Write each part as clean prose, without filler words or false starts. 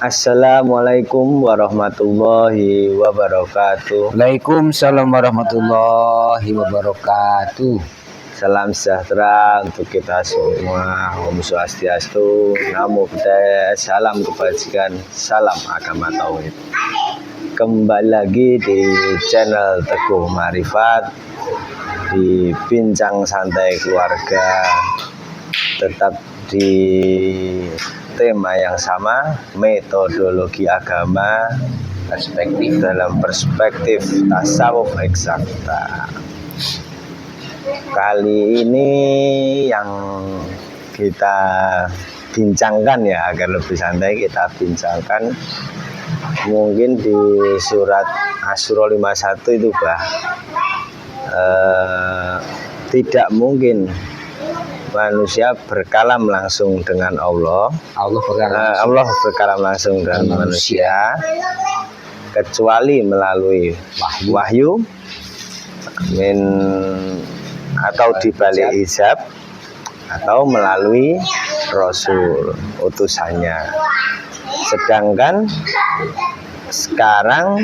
Assalamualaikum warahmatullahi wabarakatuh. Waalaikumsalam warahmatullahi wabarakatuh. Salam sejahtera untuk kita semua. Om Swastiastu, Namo Buddhaya, salam kebajikan, salam agama tauhid. Kembali lagi di channel Teguh Marifat, di Bincang Santai Keluarga, tetap di tema yang sama, metodologi agama dalam perspektif tasawuf eksakta. Kali ini yang kita bincangkan ya, agar lebih santai kita bincangkan mungkin di surat Asy-Syura 51 itu tidak mungkin manusia berkalam langsung dengan Allah. Allah berkalam langsung dengan manusia kecuali melalui wahyu atau di balik hijab atau melalui Rasul utusannya. Sedangkan sekarang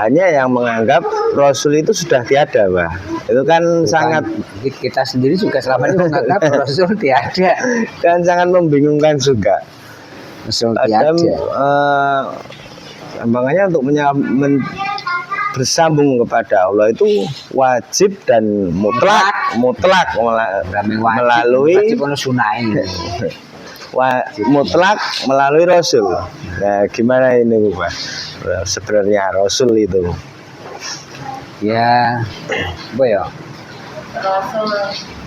hanya yang menganggap Rasul itu sudah tiada, Pak. Itu kan bukan, sangat kita sendiri juga selama ini menganggap Rasul tiada. Kan sangat membingungkan juga. Rasul tiada. Makanya untuk bersambung kepada Allah itu wajib dan mutlak melalui mutlak melalui Rasul. Nah, gimana ini, Pak? Sebenarnya Rasul itu ya, ya. Rasul,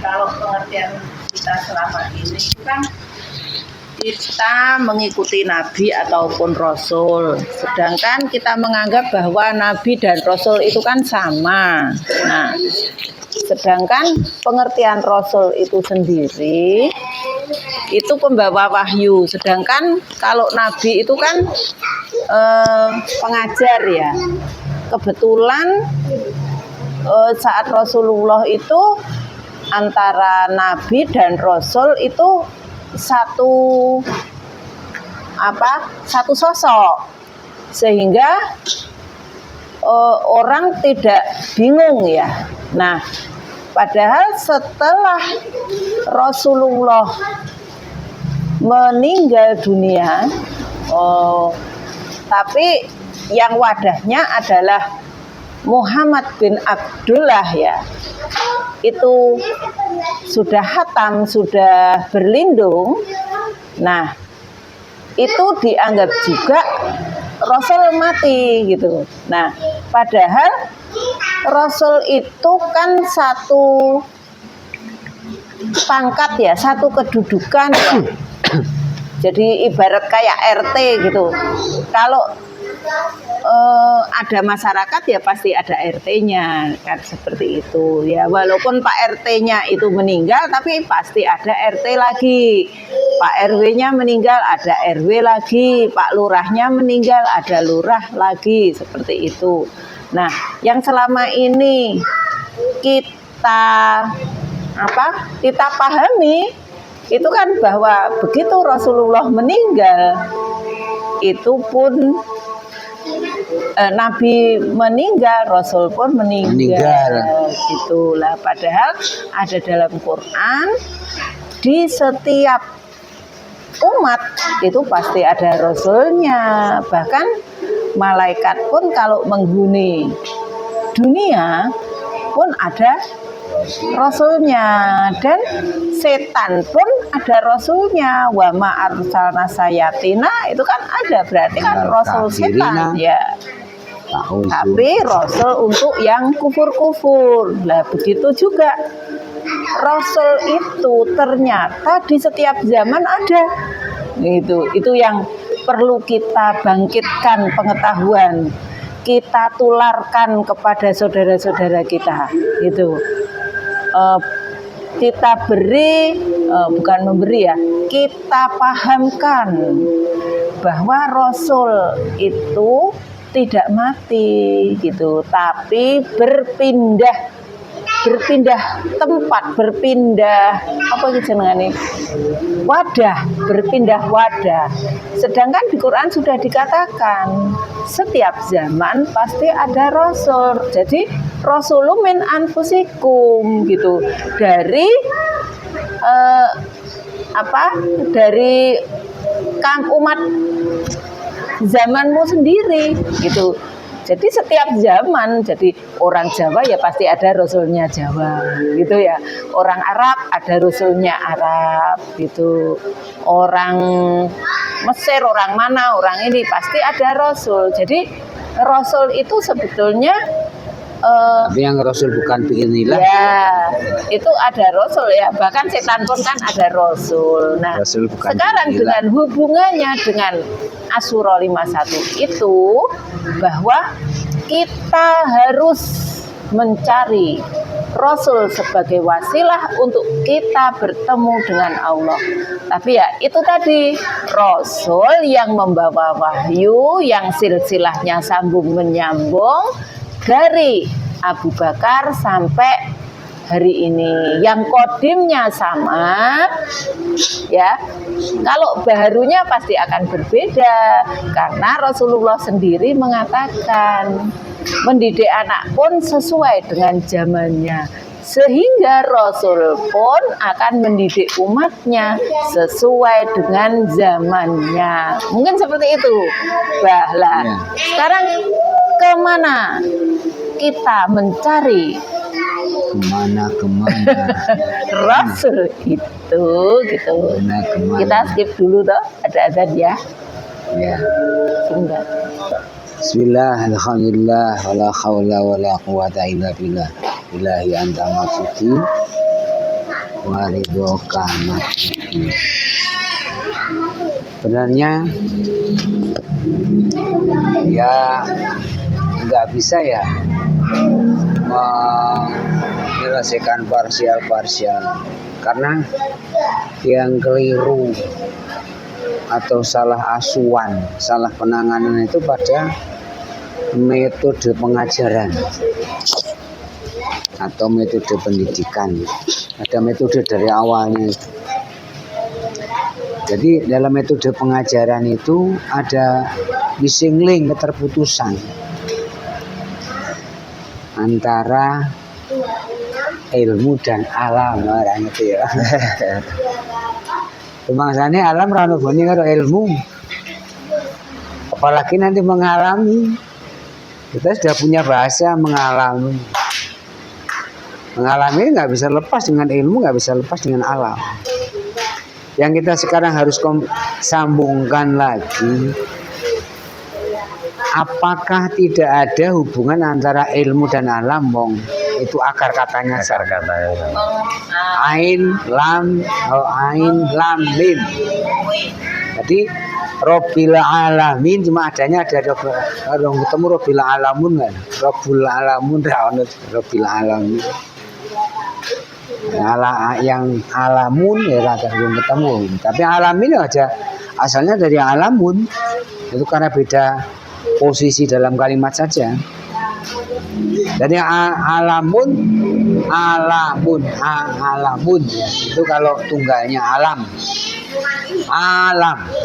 kalau pengertian kita selama ini itu kan kita mengikuti Nabi ataupun Rasul, sedangkan kita menganggap bahwa Nabi dan Rasul itu kan sama. Nah, sedangkan pengertian Rasul itu sendiri itu pembawa wahyu, sedangkan kalau Nabi itu kan pengajar ya. Kebetulan saat Rasulullah itu antara Nabi dan Rasul itu satu sosok, sehingga orang tidak bingung ya. Nah, padahal setelah Rasulullah meninggal dunia, tapi yang wadahnya adalah Muhammad bin Abdullah ya, itu sudah khatam, sudah berlindung. Nah, itu dianggap juga Rasul mati gitu. Nah, padahal Rasul itu kan satu pangkat ya, satu kedudukan ya. Jadi ibarat kayak RT gitu. Kalau ada masyarakat ya pasti ada RT-nya kan, seperti itu ya. Walaupun Pak RT-nya itu meninggal, tapi pasti ada RT lagi. Pak RW-nya meninggal, ada RW lagi. Pak Lurahnya meninggal, ada Lurah lagi, seperti itu. Nah, yang selama ini kita pahami itu kan bahwa begitu Rasulullah meninggal, itu pun Nabi meninggal, Rasul pun meninggal. Itulah, padahal ada dalam Quran, di setiap umat itu pasti ada Rasulnya. Bahkan malaikat pun kalau menghuni dunia pun ada Rasulnya, dan setan pun ada Rasulnya. Wa ma arsalna sayatina, itu kan ada, berarti kan Rasul setan ya. Tapi Rasul untuk yang kufur-kufur. Lah begitu juga Rasul itu ternyata di setiap zaman ada. Itu yang perlu kita bangkitkan pengetahuan, kita tularkan kepada saudara-saudara kita. Itu kita beri, bukan memberi ya, kita pahamkan bahwa Rasul itu tidak mati gitu, tapi berpindah berpindah tempat, berpindah apa iki jenengane? Wadah, berpindah wadah. Sedangkan di Quran sudah dikatakan setiap zaman pasti ada rasul. Jadi rasulun min anfusikum gitu. Dari dari umat zamanmu sendiri gitu. Jadi setiap zaman, jadi orang Jawa ya pasti ada rasulnya Jawa gitu ya. Orang Arab ada rasulnya Arab gitu. Orang Mesir, orang mana, orang ini pasti ada rasul. Jadi rasul itu sebetulnya Tapi yang Rasul bukan biinilah. ya, itu ada rasul ya. Bahkan setan pun kan ada rasul. Nah, Rasul bukan sekarang biinilah. dengan hubungannya dengan Asyura 51 itu bahwa kita harus mencari Rasul sebagai wasilah untuk kita bertemu dengan Allah. Tapi ya itu tadi Rasul yang membawa wahyu, yang silsilahnya sambung menyambung dari Abu Bakar sampai hari ini, yang kodimnya sama ya. Kalau baharunya pasti akan berbeda karena Rasulullah sendiri mengatakan mendidik anak pun sesuai dengan zamannya, sehingga Rasul pun akan mendidik umatnya sesuai dengan zamannya. Mungkin seperti itu, Bahlah. Sekarang kemana kita mencari Kemana Rasul itu gitu. kemana Kita skip dulu toh, ada azan ya. ya. Sebentar. Bismillah, alhamdulillah, wala hawla wala quwata illa billah. Ilahi anta maksudi wa ridhoka maksudi. Sebenarnya ya nggak bisa ya menyelesaikan parsial karena yang keliru atau salah asuhan, salah penanganan itu pada metode pengajaran atau metode pendidikan. Ada metode dari awalnya. Jadi dalam metode pengajaran itu ada missing link, keterputusan antara ilmu dan alam, orang itu ya. Bangsane alam ra ono hubungannya karo ilmu. Apalagi nanti mengalami. Kita sudah punya bahasa mengalami. Mengalami nggak bisa lepas dengan ilmu, nggak bisa lepas dengan alam. Yang kita sekarang harus sambungkan lagi, apakah tidak ada hubungan antara ilmu dan alam, Bong? Itu akar katanya. Akar katanya. Ain lam mim. Jadi Robbil alamin cuma adanya ada kalau ketemu Robbil alamun kan. Robbul alamun Robbil alamin. Yang alamun ya belum ketemu. Tapi alamin aja asalnya dari alamun. Itu karena beda posisi dalam kalimat saja. Jadi alamun ya. Itu kalau tunggalnya alam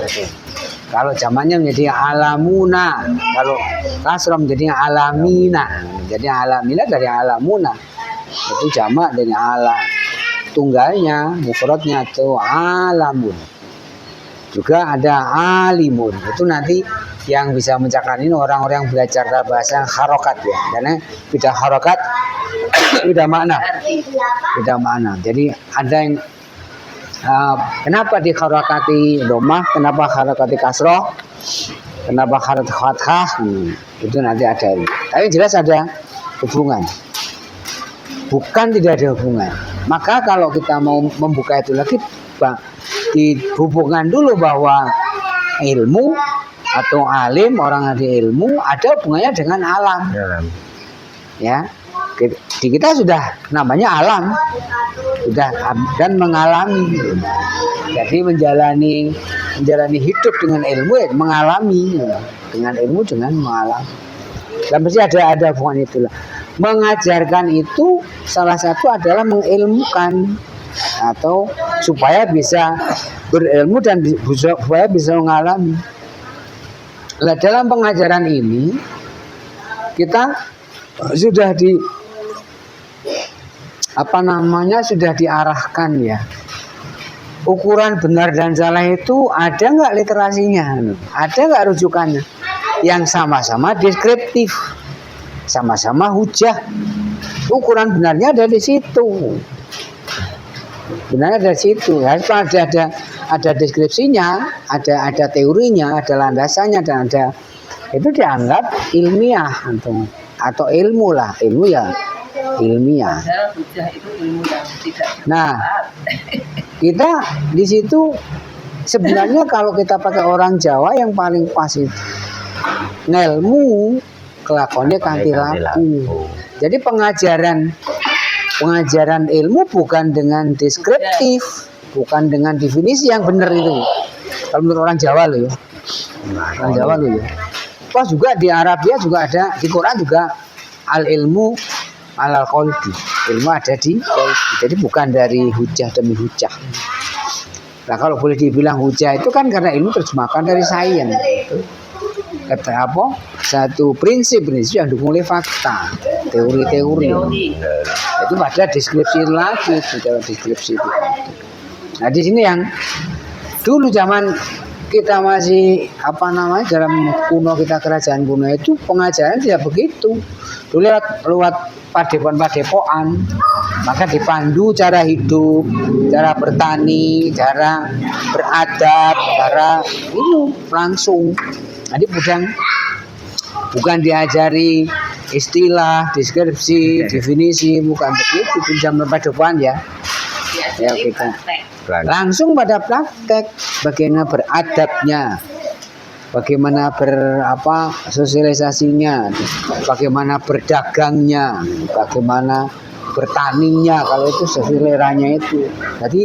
gitu. Kalau zamannya menjadi alamuna, kalau kasroh menjadi alamina. Jadi alamina dari alamuna itu jamak dari alam, tunggalnya mufradnya itu alamun. Juga ada alimun, itu nanti yang bisa mencatat ini orang-orang yang belajar bahasa harokat ya, karena beda harokat beda makna. Jadi ada yang kenapa di harokati domah, kenapa harokati kasroh, kenapa harokati fathah, itu nanti ada. Tapi jelas ada hubungan. Bukan tidak ada hubungan. Maka kalau kita mau membuka itu lagi, dihubungkan dulu bahwa ilmu atau alim, orang ada ilmu, ada hubungannya dengan alam. Ya, di kita sudah namanya alam, sudah dan mengalami. Jadi menjalani hidup dengan ilmu, ya, mengalami dengan ilmu dengan mengalami. Dan mesti ada hubungan itulah. mengajarkan itu salah satu adalah mengilmukan atau supaya bisa berilmu dan supaya bisa mengalami. Nah, dalam pengajaran ini kita sudah sudah diarahkan ya. Ukuran benar dan salah itu ada nggak literasinya, ada nggak rujukannya, yang sama-sama deskriptif, sama-sama hujah. Ukuran benarnya ada di situ, benarnya ada di situ. Ya, ada deskripsinya, ada teorinya, ada landasannya, dan ada itu dianggap ilmiah atau ilmu lah, ilmu ya ilmiah. Padahal hujah itu ilmu yang tidak Nah, kita di situ sebenarnya kalau kita pakai orang Jawa yang paling pas itu ngelmu kelakonnya kanthi laku. Jadi pengajaran ilmu bukan dengan deskriptif, bukan dengan definisi yang benar itu. Kalau menurut orang Jawa loh ya. Orang Jawa loh ya. Pas juga di Arabia juga ada, di Quran juga al ilmu alal qalbi. Ilmu ada di qalbi. Jadi bukan dari hujah demi hujah. Nah, kalau boleh dibilang hujah itu kan karena ilmu terjemahkan dari sains. Kata apa? Satu prinsip yang didukung oleh fakta, teori-teori. Itu pada deskripsi lagi, dalam deskripsi itu. Nah, di sini yang dulu zaman kita masih dalam kuno kita kerajaan kuno itu pengajaran tidak begitu. Dulu lewat padepokan, maka dipandu cara hidup, cara bertani, cara beradab, cara itu langsung. Jadi bukan diajari istilah, deskripsi, definisi, bukan begitu. Di zaman padepokan ya kita langsung pada praktek bagaimana beradabnya, bagaimana sosialisasinya, bagaimana berdagangnya, bagaimana bertaninya, kalau itu seleranya itu. Jadi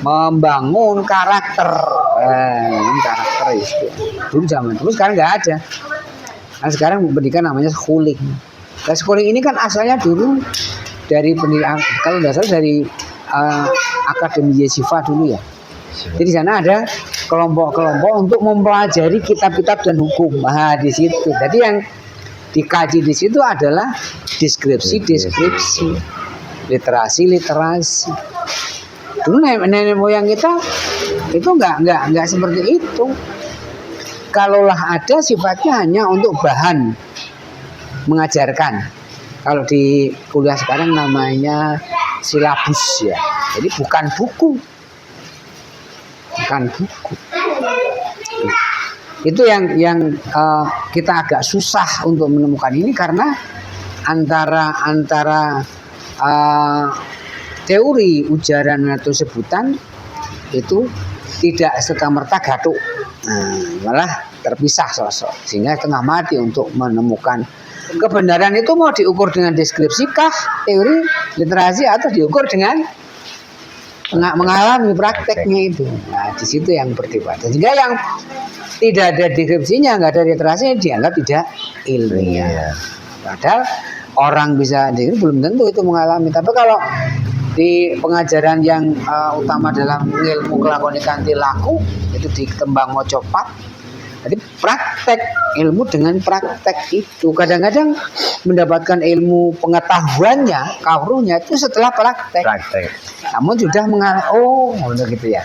membangun karakter, itu. Dulu zaman dulu, sekarang nggak ada. Nah, sekarang pendidikan namanya schooling. Nah, schooling ini kan asalnya dulu dari pendidikan, kalau nggak salah dari Akademi Yeshiva dulu ya. Jadi di sana ada kelompok-kelompok untuk mempelajari kitab-kitab dan hukum. Nah, di situ. Jadi yang dikaji di situ adalah deskripsi, literasi. Dulu nenek moyang kita itu nggak seperti itu. Kalaulah ada sifatnya hanya untuk bahan mengajarkan. Kalau di kuliah sekarang namanya silabus ya. Jadi bukan buku. Itu yang kita agak susah untuk menemukan ini karena antara teori ujaran atau sebutan itu tidak serta-merta gaduh. Malah terpisah sosok, sehingga tengah mati untuk menemukan kebenaran itu mau diukur dengan deskripsi kah, teori, literasi, atau diukur dengan mengalami prakteknya itu. Nah, di situ yang berdebat. Sehingga yang tidak ada deskripsinya, nggak ada literasinya, dianggap tidak ilmiah. Padahal orang bisa belum tentu itu mengalami. Tapi kalau di pengajaran yang utama dalam ilmu kelakuan kanthi laku itu di Tembang Mocopat. Jadi praktek ilmu dengan praktek itu kadang-kadang mendapatkan ilmu pengetahuannya, kawrunya itu setelah praktek. Namun sudah gitu ya.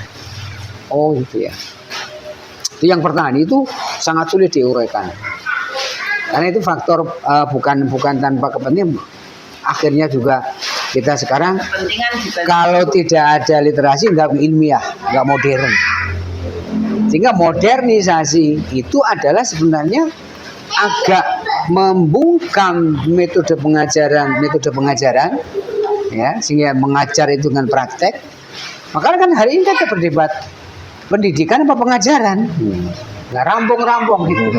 Itu yang pertama, itu sangat sulit diuraikan. Karena itu faktor bukan tanpa kepentingan. Akhirnya juga kita sekarang kalau tidak ada literasi nggak ilmiah, nggak modern. Sehingga modernisasi itu adalah sebenarnya agak membungkam metode pengajaran ya, sehingga mengajar itu dengan praktek. Makanya kan hari ini kita berdebat pendidikan apa pengajaran, nggak rampung gitu.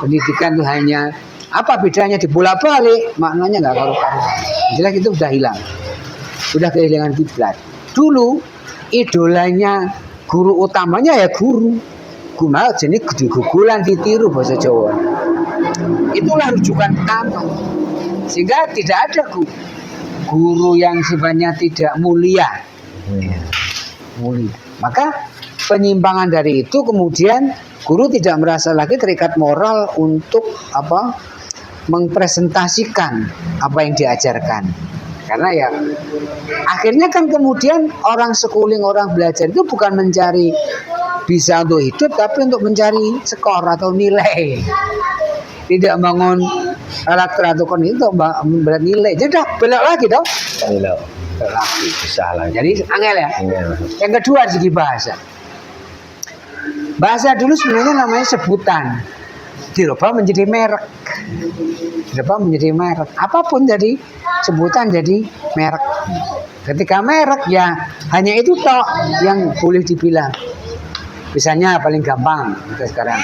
Pendidikan itu hanya apa bedanya dibolak-balik, maknanya nggak karu-karuan. Jelas itu sudah hilang, sudah kehilangan kiblat. Dulu idolanya, guru utamanya ya guru Gumal jenis digugulan ditiru bahasa Jawa. Itulah rujukan pertama. Sehingga tidak ada guru yang sifatnya tidak mulia. Mulia. Maka penyimpangan dari itu kemudian guru tidak merasa lagi terikat moral untuk mempresentasikan apa yang diajarkan. Karena ya akhirnya kan kemudian orang schooling, orang belajar itu bukan mencari bisa untuk hidup, tapi untuk mencari skor atau nilai. Tidak bangun karakter atau itu untuk bernilai. Jadi dah belok lagi dong. Belok Lagi. bisa lagi. Jadi angel ya. Angel. Yang kedua dari segi bahasa. Bahasa dulu sebenarnya namanya sebutan. Dirubah menjadi merek. Dirubah menjadi merek. Apapun jadi sebutan jadi merek. Ketika merek ya hanya itu toh yang boleh dibilang. Misalnya paling gampang kita sekarang.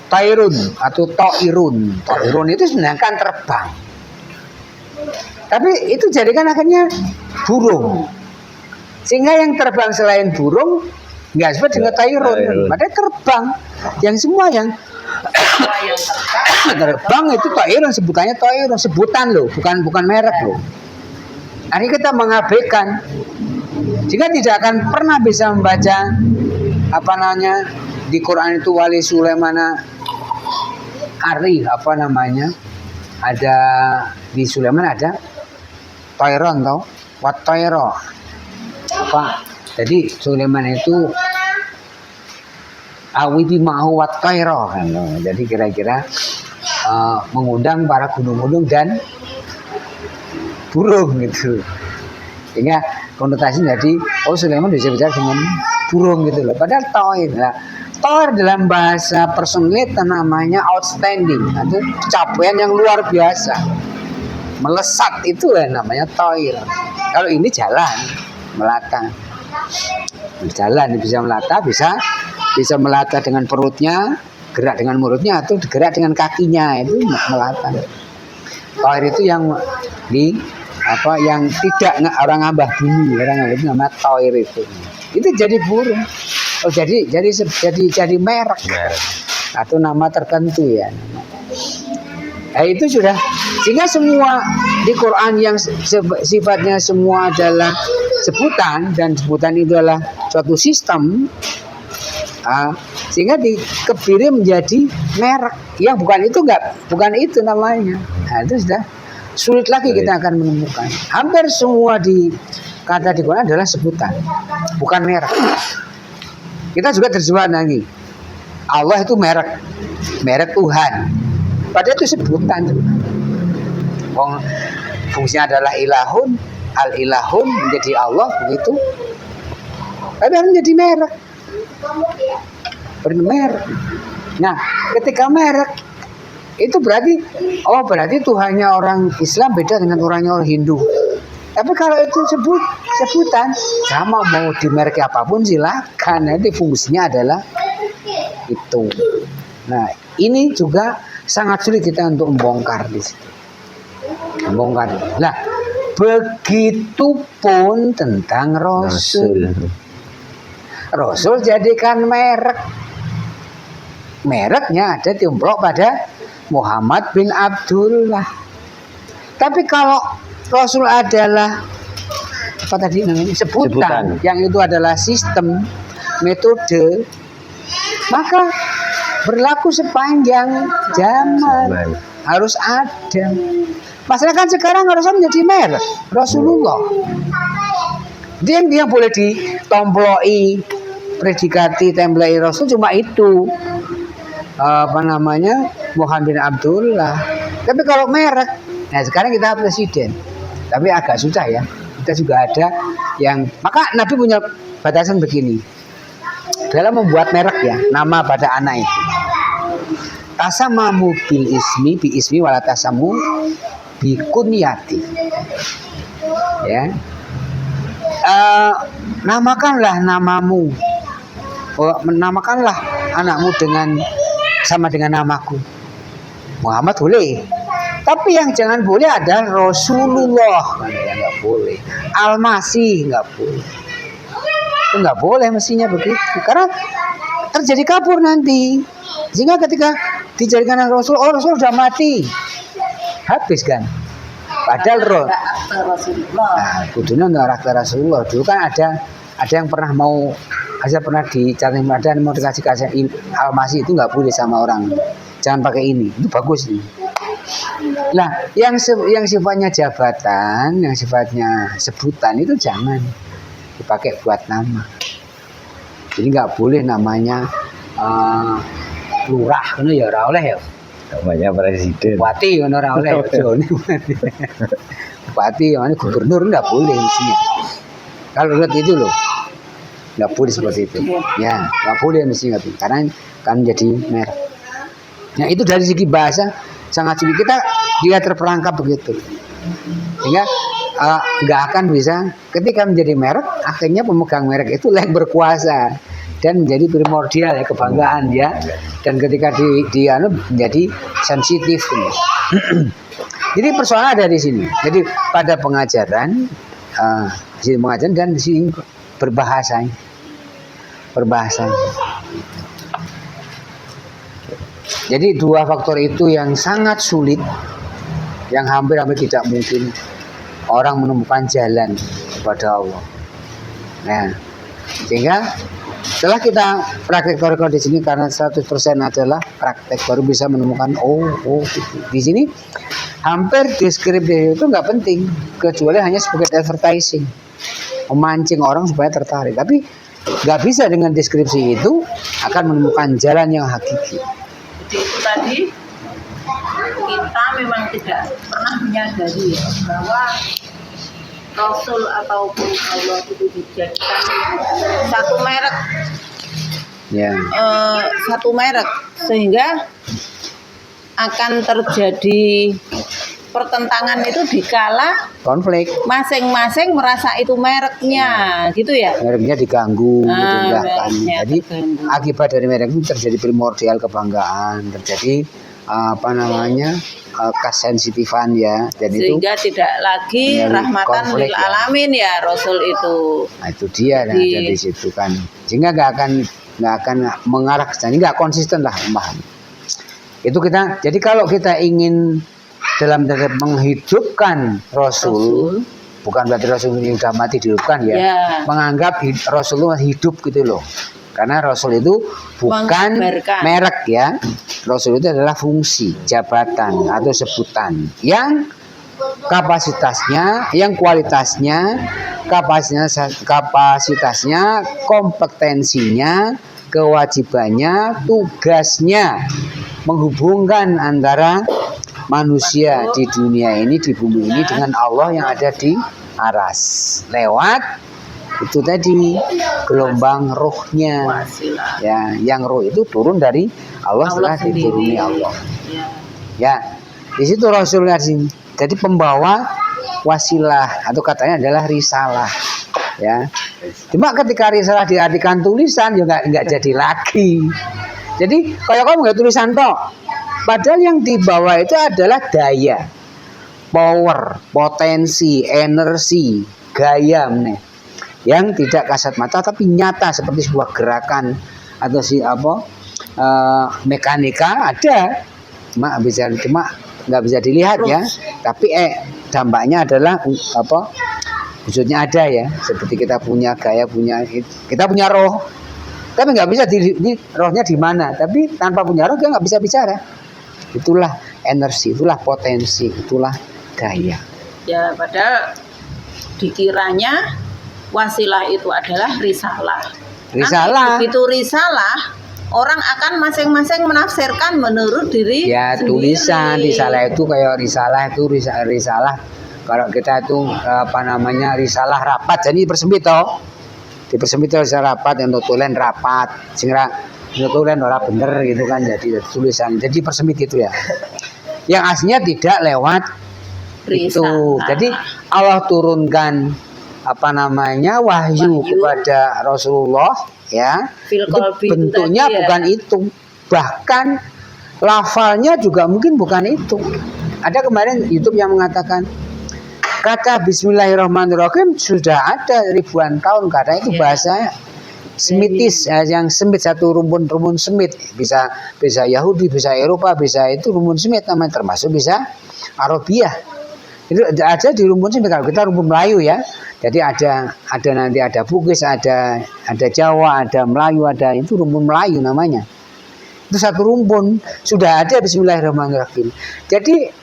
Tairun atau toirun. Toirun itu sebenarnya kan terbang. Tapi itu jadikan akhirnya burung. Sehingga yang terbang selain burung nggak disebut dengan tairun. Padahal terbang. Yang semua yang terbang itu tairun, sebutannya tairun, sebutan loh, bukan merek loh. Hari kita mengabaikan. Jika tidak akan pernah bisa membaca di Quran itu wali Sulaimana Ari ada di Sulaiman ada Toiron tau wat Toiro jadi Sulaiman itu awibi mahu wat Toiro kan. Jadi kira-kira mengundang para gunung-gunung dan burung gitu, sehingga konotasi jadi Sulaiman bisa bicara dengan burung gitu loh. Padahal Toir dalam bahasa personality namanya outstanding, itu capaian yang luar biasa, melesat, itu namanya Toir. Kalau ini jalan melata, berjalan bisa melata, bisa melata dengan perutnya, gerak dengan mulutnya, atau gerak dengan kakinya, itu melata. Toir itu yang yang tidak orang ngambah bumi, itu namanya Toir itu jadi burung. Jadi merek atau nama tertentu ya. Nah, itu sudah, sehingga semua di Quran yang sifatnya semua adalah sebutan, dan sebutan itu adalah suatu sistem, sehingga dikebiri menjadi merek yang bukan itu namanya. Nah, itu sudah sulit lagi kita akan menemukan. Hampir semua kata di Quran adalah sebutan, bukan merek. Kita juga terjebak lagi. Allah itu merek Tuhan. Padahal itu sebutan. Fungsinya adalah ilahun, al-ilahun menjadi Allah begitu. Padahal menjadi merek. Bermerek. Nah, ketika merek itu berarti Tuhannya orang Islam beda dengan orangnya orang Hindu. Tapi kalau itu sebutan sama, mau di merek apapun silakan. Nanti fungsinya adalah itu. Nah, ini juga sangat sulit kita untuk membongkar di situ. Nah, begitupun tentang Rasul. Rasul jadikan merek. Mereknya ada diumplok pada Muhammad bin Abdullah. Tapi kalau Rasul adalah sebutan, yang itu adalah sistem, metode, maka berlaku sepanjang zaman, harus ada. Masalah kan sekarang Rasul menjadi merek Rasulullah. Dia yang boleh ditomploki, predikati, template Rasul cuma itu, Muhammad bin Abdullah. Tapi kalau merek, nah sekarang kita presiden. Tapi agak susah ya. Kita juga ada yang, maka Nabi punya batasan begini dalam membuat merek ya, nama pada anak itu. Tasamamu bil ismi bi ismi wala tasamu bi kunyati. Ya. Namakanlah namamu. Namakanlah anakmu sama dengan namaku. Muhammad boleh. Tapi yang jangan boleh adalah Rasulullah, yang nggak boleh. Al-Masih nggak boleh. Itu nggak boleh mestinya begitu. Karena terjadi kabur nanti. Sehingga ketika dijadikan Rasul, oh Rasul sudah mati. Habis kan. Padahal roh. Ada akte Rasulullah. Nah, kudunya untuk akte Rasulullah. Dulu kan ada yang pernah mau, pernah dicatat ada mau dikasih almasi itu nggak boleh sama orang. Jangan pakai ini. Itu bagus ini. Nah, yang sifatnya jabatan, yang sifatnya sebutan itu jangan dipakai buat nama. Jadi nggak boleh namanya lurah, itu ya ora oleh ya. Namanya presiden. Bupati ngono ora oleh. Bupati, mana gubernur nggak boleh mestinya. Kalau lihat itu loh, nggak boleh seperti itu. Ya, nggak boleh mestinya karena kan jadi merek. Nah itu dari segi bahasa sangat sulit, kita dia terperangkap begitu, sehingga nggak akan bisa ketika menjadi merek, akhirnya pemegang merek itu yang berkuasa dan menjadi primordial ya, kebanggaan ya, dan ketika dia menjadi sensitif. Jadi persoalan ada di sini. Jadi pada pengajaran, sini pengajaran dan sini berbahasanya. Jadi dua faktor itu yang sangat sulit, yang hampir tidak mungkin orang menemukan jalan kepada Allah. Nah, sehingga setelah kita praktek teori di sini, karena 100% adalah praktek, baru bisa menemukan gitu. Di sini hampir deskripsi itu nggak penting, kecuali hanya sebagai advertising, memancing orang supaya tertarik. Tapi nggak bisa dengan deskripsi itu akan menemukan jalan yang hakiki. Jadi itu tadi kita memang tidak pernah menyadari ya, bahwa Rasul ataupun Allah itu dijadikan satu merek, satu merek, sehingga akan terjadi pertentangan itu dikala konflik, masing-masing merasa itu mereknya, gitu ya. Mereknya diganggu, mereknya Jadi terganggu. Akibat dari merek itu terjadi primordial kebanggaan, terjadi kesensitifan ya. Jadi sehingga tidak lagi rahmatan lil alamin ya Rasul itu. Nah, itu dia nah, dari situ kan. Sehingga nggak akan mengarah ke sana, nggak konsisten lah memahami. Itu kita. Jadi kalau kita ingin dalam tanda menghidupkan Rasul, bukan berarti Rasul yang sudah mati dihidupkan ya. Menganggap Rasul itu hidup gitu loh. Karena Rasul itu bukan merek ya. Rasul itu adalah fungsi, jabatan atau sebutan yang kapasitasnya, yang kualitasnya, kapasitasnya, kompetensinya, kewajibannya, tugasnya menghubungkan antara manusia di dunia ini, di bumi ini dengan Allah yang ada di aras lewat itu tadi gelombang rohnya ya, yang roh itu turun dari Allah setelah dituruni Allah ya. Di situ Rasulullah jadi pembawa wasilah atau katanya adalah risalah ya. Cuma ketika risalah diartikan tulisan juga nggak jadi lagi. Jadi kalau kamu nggak tulisan toh, padahal yang dibawa itu adalah daya, power, potensi, energi, gaya yang tidak kasat mata tapi nyata seperti sebuah gerakan atau mekanika ada, cuma nggak bisa dilihat ya. Tapi dampaknya adalah wujudnya ada ya. Seperti kita punya gaya, kita punya roh. Tapi nggak bisa rohnya di mana. Tapi tanpa punya roh dia nggak bisa bicara. Itulah energi, itulah potensi, itulah gaya. Ya padahal dikiranya wasilah itu adalah risalah. Risalah. Begitu risalah, orang akan masing-masing menafsirkan menurut diri ya sendiri. Tulisan risalah itu kayak risalah. Kalau kita itu risalah rapat, jadi dipersempit toh. Dipersempit risalah rapat yang tulen rapat, sehingga tulen orang bener gitu kan, jadi tulisan. Jadi persempit itu ya. Yang aslinya tidak lewat risalah. Itu. Jadi Allah turunkan wahyu kepada Rasulullah ya. Itu bentuknya bukan itu, bahkan lafalnya juga mungkin bukan itu. Ada kemarin YouTube yang mengatakan kata Bismillahirrahmanirrahim sudah ada ribuan tahun karena itu bahasa Semitis, yang Semit, satu rumpun Semit, bisa Yahudi, bisa Eropa, bisa itu rumpun Semit namanya, termasuk bisa Arabiah. Itu ada di rumpun Semit. Kalau kita rumpun Melayu ya, jadi ada nanti ada Bugis, ada Jawa, ada Melayu, ada itu rumpun Melayu namanya. Itu satu rumpun sudah ada Bismillahirrahmanirrahim. Jadi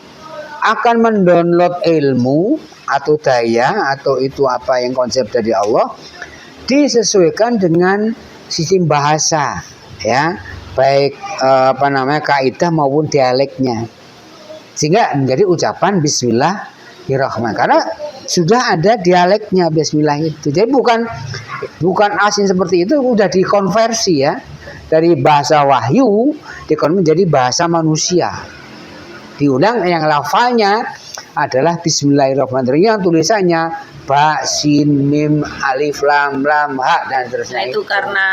akan mendownload ilmu atau daya atau itu apa yang konsep dari Allah disesuaikan dengan sistem bahasa ya, baik kaidah maupun dialeknya, sehingga menjadi ucapan Bismillahirrahmanirrahim karena sudah ada dialeknya Bismillah itu. Jadi bukan asing seperti itu, udah dikonversi ya dari bahasa wahyu dikonversi menjadi bahasa manusia. Diulang yang lafalnya adalah Bismillahirrahmanirrahim, yang tulisannya ba, sin, mim, alif, lam, ha dan seterusnya. Nah, itu karena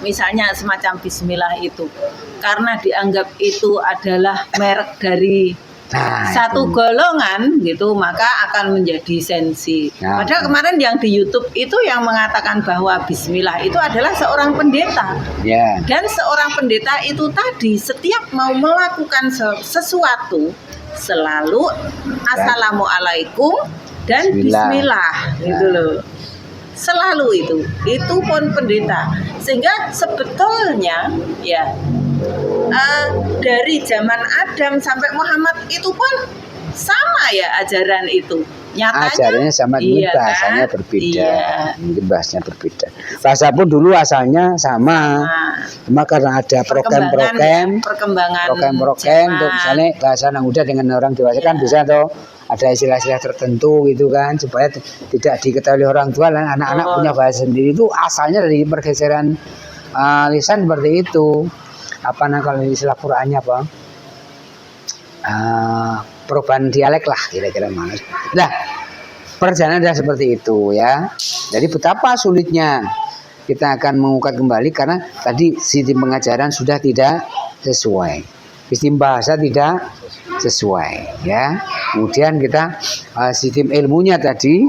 misalnya semacam Bismillah itu karena dianggap itu adalah merek dari satu golongan gitu, maka akan menjadi sensi. Padahal kemarin yang di YouTube itu yang mengatakan bahwa Bismillah itu adalah seorang pendeta. Dan seorang pendeta itu tadi setiap mau melakukan sesuatu selalu Assalamualaikum dan Bismillah gitu loh. Selalu itu pun pendeta. Sehingga sebetulnya ya dari zaman Adam sampai Muhammad itu pun sama ya ajaran itu. Nyatanya ajarannya sama, iya, bahasanya kan? berbeda. Iya. Mungkin bahasanya berbeda. Bahasa pun dulu asalnya sama. Cuma karena ada program untuk misalnya bahasa anak muda dengan orang dewasa kan bisa toh ada istilah-istilah tertentu gitu kan, supaya tidak diketahui orang tua dan anak-anak punya bahasa sendiri. Itu asalnya dari pergeseran lisan seperti itu. Kalau istilah Qur'annya apa? Perubahan dialek lah kira-kira mana. Nah, perjalanan adalah seperti itu ya. Jadi betapa sulitnya kita akan mengungkap kembali karena tadi sistem pengajaran sudah tidak sesuai, sistem bahasa tidak sesuai ya. Kemudian kita sistem ilmunya tadi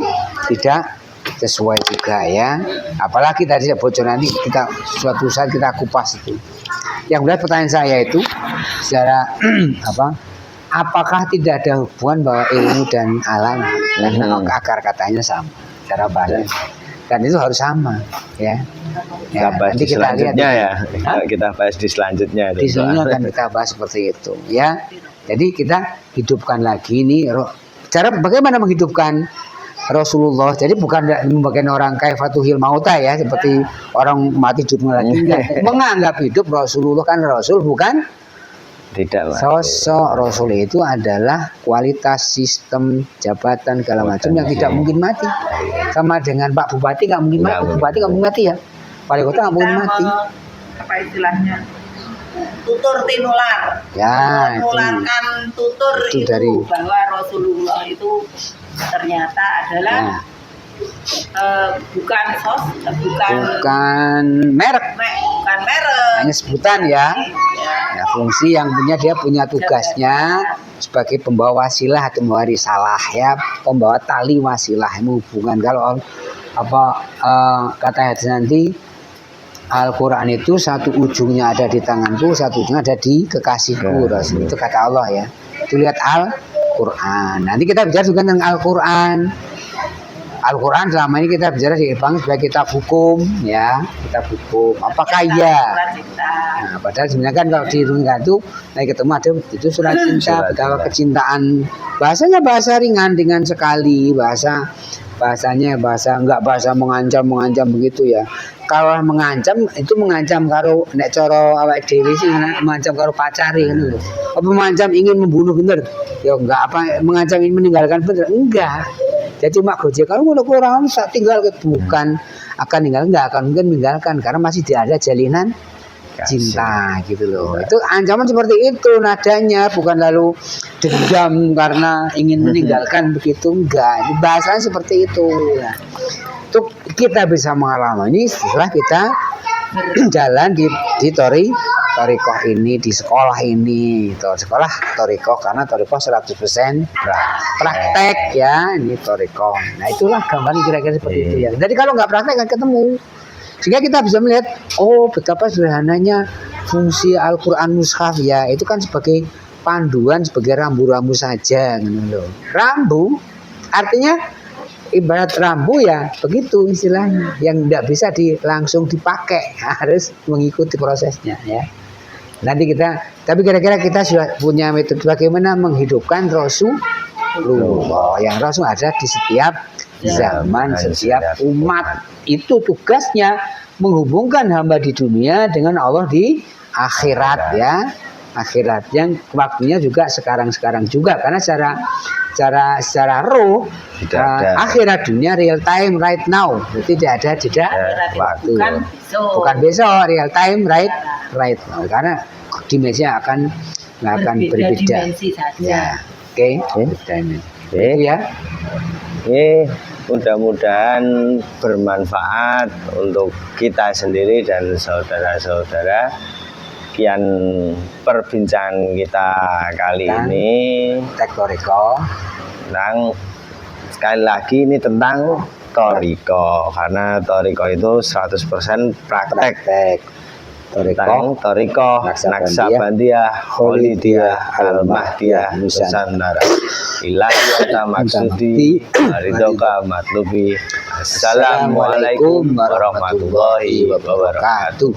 tidak sesuai juga ya. Apalagi tadi saya bocor, nanti kita suatu saat kita kupas itu. Yang benar pertanyaan saya itu secara apakah tidak ada hubungan bahwa ilmu dan alam karena akar katanya sama cara bahasa dan itu harus sama ya. Kita bahas di selanjutnya ya. Kita bahas di selanjutnya. Di selanjutnya akan kita bahas seperti itu ya. Jadi kita hidupkan lagi ini cara bagaimana menghidupkan Rasulullah. Jadi bukan membagian orang kaifatuhil mauta ya, seperti orang mati hidup lagi. Menganggap hidup Rasulullah, kan Rasul bukan tidak sosok. Rasul itu adalah kualitas sistem jabatan segala macam yang tidak mungkin mati. Sama dengan Pak Bupati nggak mungkin mati. Bupati nggak mungkin mati ya. Wali kota nggak mungkin mati. Apa istilahnya? Tutur tinular. Ya, menularkan tutur itu dari bahwa Rasulullah itu ternyata adalah bukan merek, hanya sebutan ya. Ya, fungsi yang dia punya tugasnya sebagai pembawa wasilah atau pembawa risalah ya, pembawa tali wasilah hubungan. Kalau kata hadis nanti Al-Quran itu satu ujungnya ada di tanganku, satu ujungnya ada di kekasihku. Itu kata Allah ya. Itu lihat Al-Quran. Nanti kita bicara juga tentang Al-Quran. Al-Quran selama ini kita bicara di Jepang sebagai kitab hukum ya, kitab hukum. Apakah iya? Nah, padahal sebenarnya kan kalau di Runga itu ketemu ada itu surat cinta, betapa kecintaan. Bahasanya bahasa ringan sekali, bahasanya enggak bahasa mengancam begitu ya. Kalau mengancam itu mengancam karo nek cara awake dhewe sih mengancam karo pacare ngono lho. Apa mengancam ingin membunuh bener? Ya enggak, mengancam ingin meninggalkan bener? Enggak. Jadi mak gojek kalau ngono orang sak tinggal bukan akan enggak akan mungkin meninggalkan karena masih ada jalinan cinta gitu loh. Itu ancaman seperti itu nadanya, bukan lalu dendam karena ingin meninggalkan begitu, enggak. Bahasanya seperti itu. Nah, itu kita bisa mengalami ini setelah kita jalan di tori torikoh ini di sekolah ini, sekolah torikoh karena torikoh 100% praktek ya, ini torikoh. Nah itulah gambaran kira-kira seperti itu ya. Jadi kalau nggak praktek nggak ketemu, sehingga kita bisa melihat oh betapa sederhananya fungsi Al-Quran Mushaf ya, itu kan sebagai panduan, sebagai rambu-rambu saja gitu loh. Rambu artinya ibarat rambu ya begitu istilahnya, yang tidak bisa langsung dipakai, harus mengikuti prosesnya ya. Nanti tapi kira-kira kita sudah punya metode bagaimana menghidupkan Rasulullah, yang Rasul ada di setiap zaman, setiap umat. Itu tugasnya menghubungkan hamba di dunia dengan Allah di akhirat ya. Akhirat yang waktunya juga sekarang juga, karena secara roh akhirat dunia real time right now, jadi tidak ada jeda waktu, bukan besok, real time right now, karena dimensinya akan berbeda ya. Oke. Ya. Mudah-mudahan bermanfaat untuk kita sendiri dan saudara-saudara. Sekian perbincangan kita kali ini tentang sekali lagi ini tentang toriko, karena toriko itu 100% praktek. Tentang toriko Naksabandiyah Kholidiyah Al-Mahdiyah Nusantara. Ilahi maksudi ridhoka matlubi. Assalamualaikum warahmatullahi wabarakatuh.